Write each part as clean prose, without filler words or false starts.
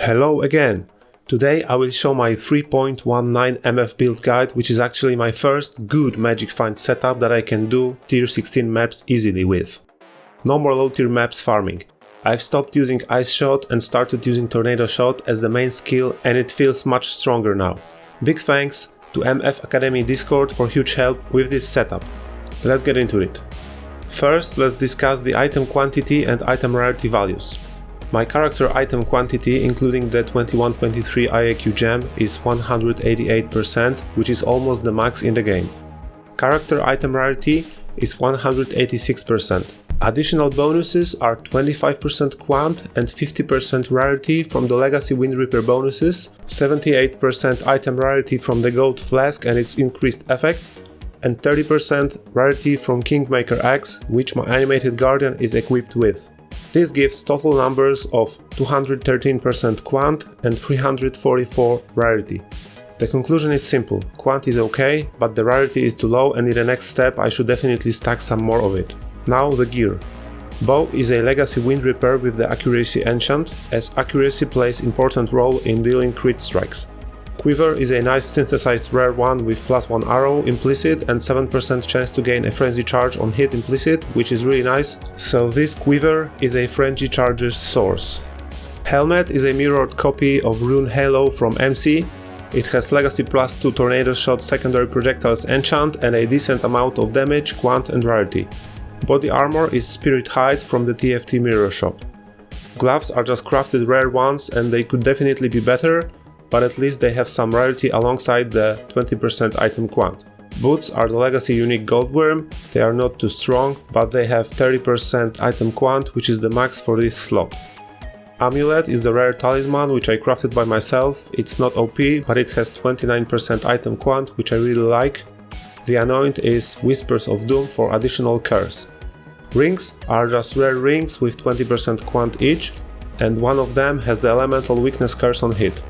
Hello again! Today I will show my 3.19 MF build guide, which is actually my first good Magic Find setup that I can do tier 16 maps easily with. No more low tier maps farming. I've stopped using Ice Shot and started using Tornado Shot as the main skill, and it feels much stronger now. Big thanks to MF Academy Discord for huge help with this setup. Let's get into it. First, let's discuss the item quantity and item rarity values. My character item quantity, including the 21-23 IAQ gem, is 188%, which is almost the max in the game. Character item rarity is 186%. Additional bonuses are 25% quant and 50% rarity from the Legacy Wind Reaper bonuses, 78% item rarity from the Gold Flask and its increased effect, and 30% rarity from Kingmaker Axe, which my animated Guardian is equipped with. This gives total numbers of 213% quant and 344 rarity. The conclusion is simple: quant is okay, but the rarity is too low, and in the next step I should definitely stack some more of it. Now the gear. Bow is a Legacy Wind Reaper with the Accuracy enchant, as accuracy plays important role in dealing crit strikes. Quiver is a nice synthesized rare one with +1 arrow implicit and 7% chance to gain a frenzy charge on hit implicit, which is really nice, so this Quiver is a frenzy charge's source. Helmet is a mirrored copy of Rune Halo from MC. It has Legacy +2 Tornado Shot secondary projectiles enchant and a decent amount of damage, quant and rarity. Body armor is Spirit Hide from the TFT mirror shop. Gloves are just crafted rare ones and they could definitely be better, but at least they have some rarity alongside the 20% item quant. Boots are the Legacy unique Goldworm. They are not too strong, but they have 30% item quant, which is the max for this slot. Amulet is the rare talisman, which I crafted by myself. It's not OP, but it has 29% item quant, which I really like. The Anoint is Whispers of Doom for additional curse. Rings are just rare rings with 20% quant each, and one of them has the elemental weakness curse on hit.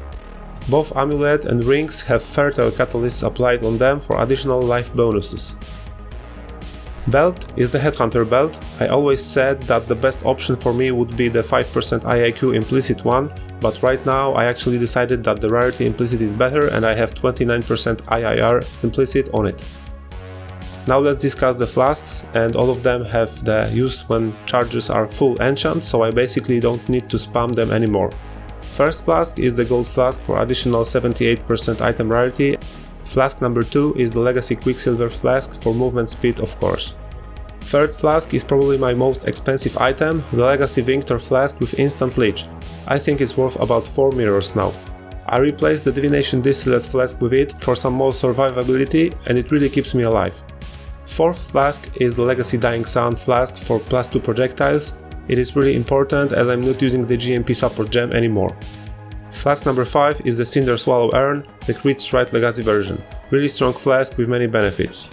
Both Amulet and Rings have Fertile Catalysts applied on them for additional life bonuses. Belt is the Headhunter belt. I always said that the best option for me would be the 5% IAQ implicit one, but right now I actually decided that the rarity implicit is better and I have 29% IIR implicit on it. Now let's discuss the flasks, and all of them have the use when charges are full enchant, so I basically don't need to spam them anymore. First flask is the Gold Flask for additional 78% item rarity. Flask number 2 is the Legacy Quicksilver Flask for movement speed, of course. Third flask is probably my most expensive item, the Legacy Vinctor Flask with instant leech. I think it's worth about 4 mirrors now. I replaced the Divination Distillate Flask with it for some more survivability, and it really keeps me alive. Fourth flask is the Legacy Dying Sound Flask for +2 projectiles. It is really important as I'm not using the GMP support gem anymore. Flask number 5 is the Cinder Swallow Urn, the Crit Strike Legacy version. Really strong flask with many benefits.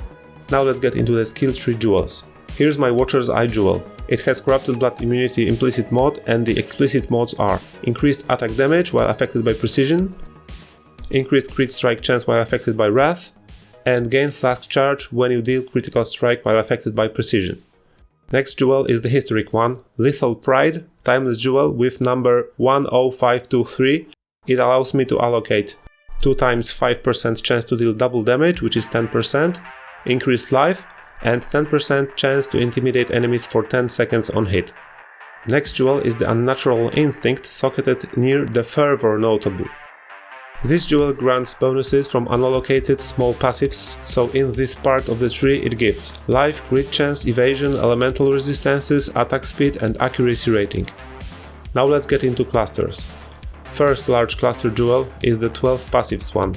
Now let's get into the skill tree jewels. Here's my Watcher's Eye jewel. It has Corrupted Blood Immunity implicit mod, and the explicit mods are increased attack damage while affected by precision, increased crit strike chance while affected by wrath, and gain flask charge when you deal critical strike while affected by precision. Next jewel is the historic one, Lethal Pride, timeless jewel with number 10523. It allows me to allocate 2 times 5% chance to deal double damage, which is 10%, increased life, and 10% chance to intimidate enemies for 10 seconds on hit. Next jewel is the Unnatural Instinct, socketed near the Fervor notable. This jewel grants bonuses from unallocated small passives, so in this part of the tree it gives life, crit chance, evasion, elemental resistances, attack speed and accuracy rating. Now let's get into clusters. First large cluster jewel is the 12 passives one.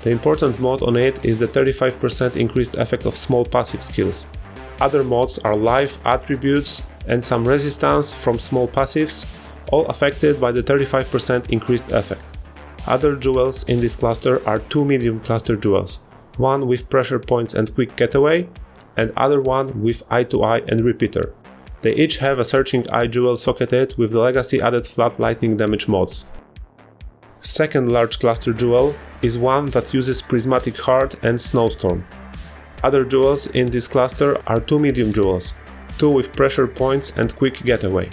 The important mod on it is the 35% increased effect of small passive skills. Other mods are life, attributes and some resistance from small passives, all affected by the 35% increased effect. Other jewels in this cluster are 2 medium cluster jewels, one with pressure points and quick getaway, and other one with eye to eye and repeater. They each have a searching eye jewel socketed with the Legacy added flat lightning damage mods. Second large cluster jewel is one that uses Prismatic Heart and Snowstorm. Other jewels in this cluster are 2 medium jewels, 2 with pressure points and quick getaway.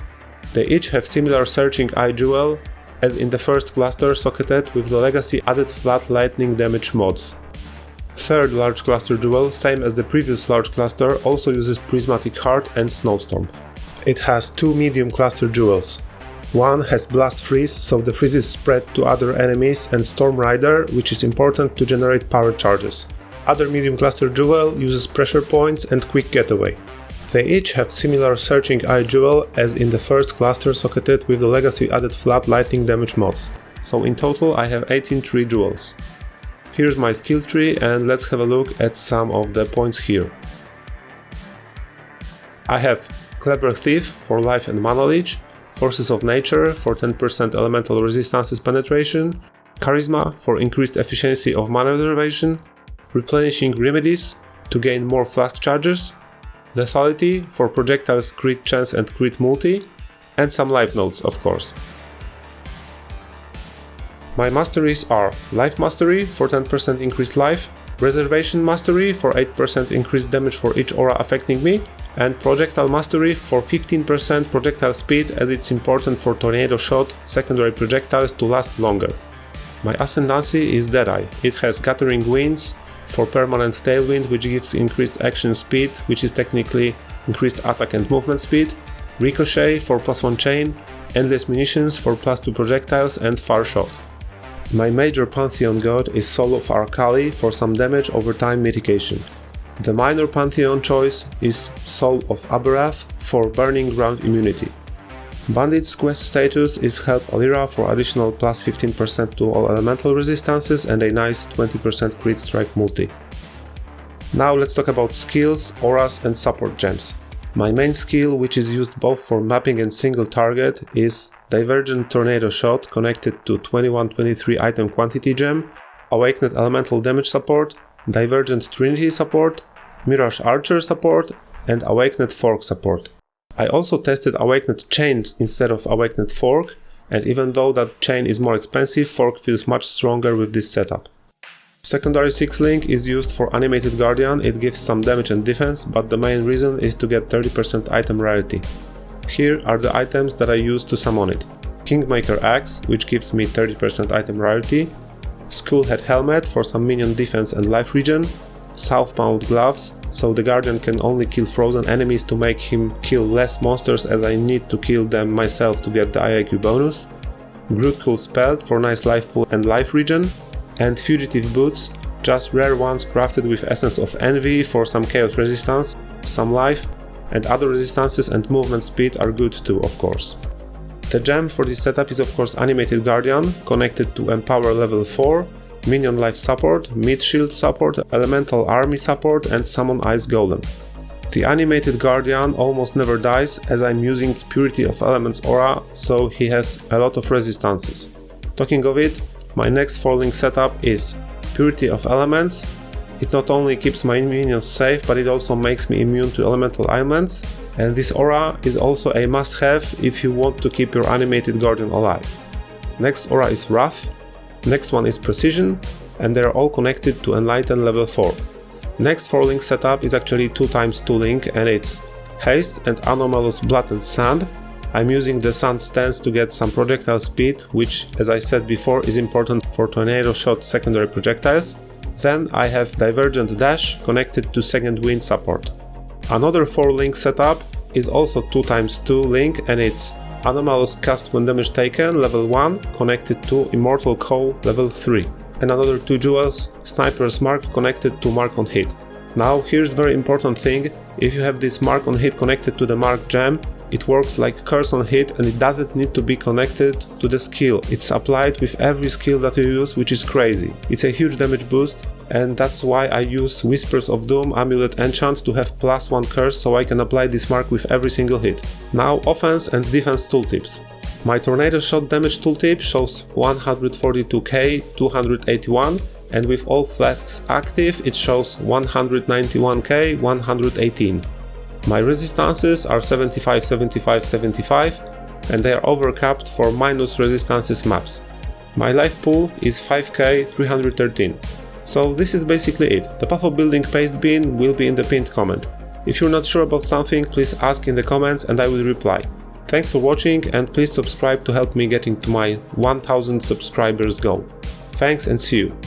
They each have similar searching eye jewel as in the first cluster socketed with the legacy added flat lightning damage mods. Third large cluster jewel, same as the previous large cluster, also uses Prismatic Heart and Snowstorm. It has two medium cluster jewels. One has Blast Freeze, so the freezes spread to other enemies, and Storm Rider, which is important to generate power charges. Other medium cluster jewel uses Pressure Points and Quick Getaway. They each have similar Searching Eye jewel as in the first cluster socketed with the legacy added flat lightning damage mods. So in total I have 18 tree jewels. Here's my skill tree and let's have a look at some of the points here. I have Clever Thief for life and mana leech, Forces of Nature for 10% elemental resistances penetration, Charisma for increased efficiency of mana reservation, Replenishing Remedies to gain more flask charges, Lethality for projectiles crit chance and crit multi, and some life nodes of course. My masteries are Life Mastery for 10% increased life, Reservation Mastery for 8% increased damage for each aura affecting me, and Projectile Mastery for 15% projectile speed, as it's important for Tornado Shot secondary projectiles to last longer. My Ascendancy is Deadeye. It has Gathering Winds for permanent tailwind, which gives increased action speed, which is technically increased attack and movement speed, Ricochet for +1 chain, Endless Munitions for +2 projectiles, and Far Shot. My major Pantheon god is Soul of Arcali for some damage over time mitigation. The minor Pantheon choice is Soul of Aberath for Burning Ground immunity. Bandits Quest status is Help Alira for additional +15% to all elemental resistances and a nice 20% crit strike multi. Now let's talk about skills, auras and support gems. My main skill, which is used both for mapping and single target, is Divergent Tornado Shot connected to 21-23 item quantity gem, Awakened Elemental Damage support, Divergent Trinity support, Mirage Archer support, and Awakened Fork support. I also tested Awakened Chain instead of Awakened Fork, and even though that chain is more expensive, Fork feels much stronger with this setup. Secondary 6-link is used for Animated Guardian. It gives some damage and defense, but the main reason is to get 30% item rarity. Here are the items that I use to summon it. Kingmaker Axe, which gives me 30% item rarity, Skullhead Helmet for some minion defense and life regen, Southbound Gloves, so the Guardian can only kill frozen enemies to make him kill less monsters, as I need to kill them myself to get the IIQ bonus, Grootcool Spell for nice life pool and life regen, and Fugitive Boots, just rare ones crafted with Essence of Envy for some chaos resistance, some life, and other resistances and movement speed are good too, of course. The gem for this setup is of course Animated Guardian, connected to Empower level 4, Minion Life support, Mid Shield support, Elemental Army support, and Summon Ice Golem. The Animated Guardian almost never dies, as I'm using Purity of Elements aura, so he has a lot of resistances. Talking of it, my next 4-link setup is Purity of Elements. It not only keeps my minions safe, but it also makes me immune to elemental ailments, and this aura is also a must-have if you want to keep your Animated Guardian alive. Next aura is Wrath, next one is Precision, and they are all connected to Enlighten level 4. Next 4-link setup is actually 2x2 link, and it's Haste and Anomalous Blood and Sand. I'm using the Sand stance to get some projectile speed, which, as I said before, is important for Tornado Shot secondary projectiles. Then I have Divergent Dash connected to Second Wind support. Another 4-link setup is also 2x2 link, and it's Anomalous Cast when damage taken level 1 connected to Immortal Call level 3. And another 2 jewels, Sniper's Mark connected to Mark on Hit. Now here's very important thing, if you have this Mark on Hit connected to the Mark gem, it works like Curse on Hit and it doesn't need to be connected to the skill. It's applied with every skill that you use, which is crazy. It's a huge damage boost, and that's why I use Whispers of Doom Amulet Enchant to have +1 curse, so I can apply this mark with every single hit. Now offense and defense tooltips. My Tornado Shot damage tooltip shows 142k 281, and with all flasks active it shows 191k 118. My resistances are 75, 75, 75, and they are overcapped for minus resistances maps. My life pool is 5k 313. So this is basically it. The path of building paste bin will be in the pinned comment. If you're not sure about something, please ask in the comments and I will reply. Thanks for watching, and please subscribe to help me getting to my 1000 subscribers goal. Thanks and see you!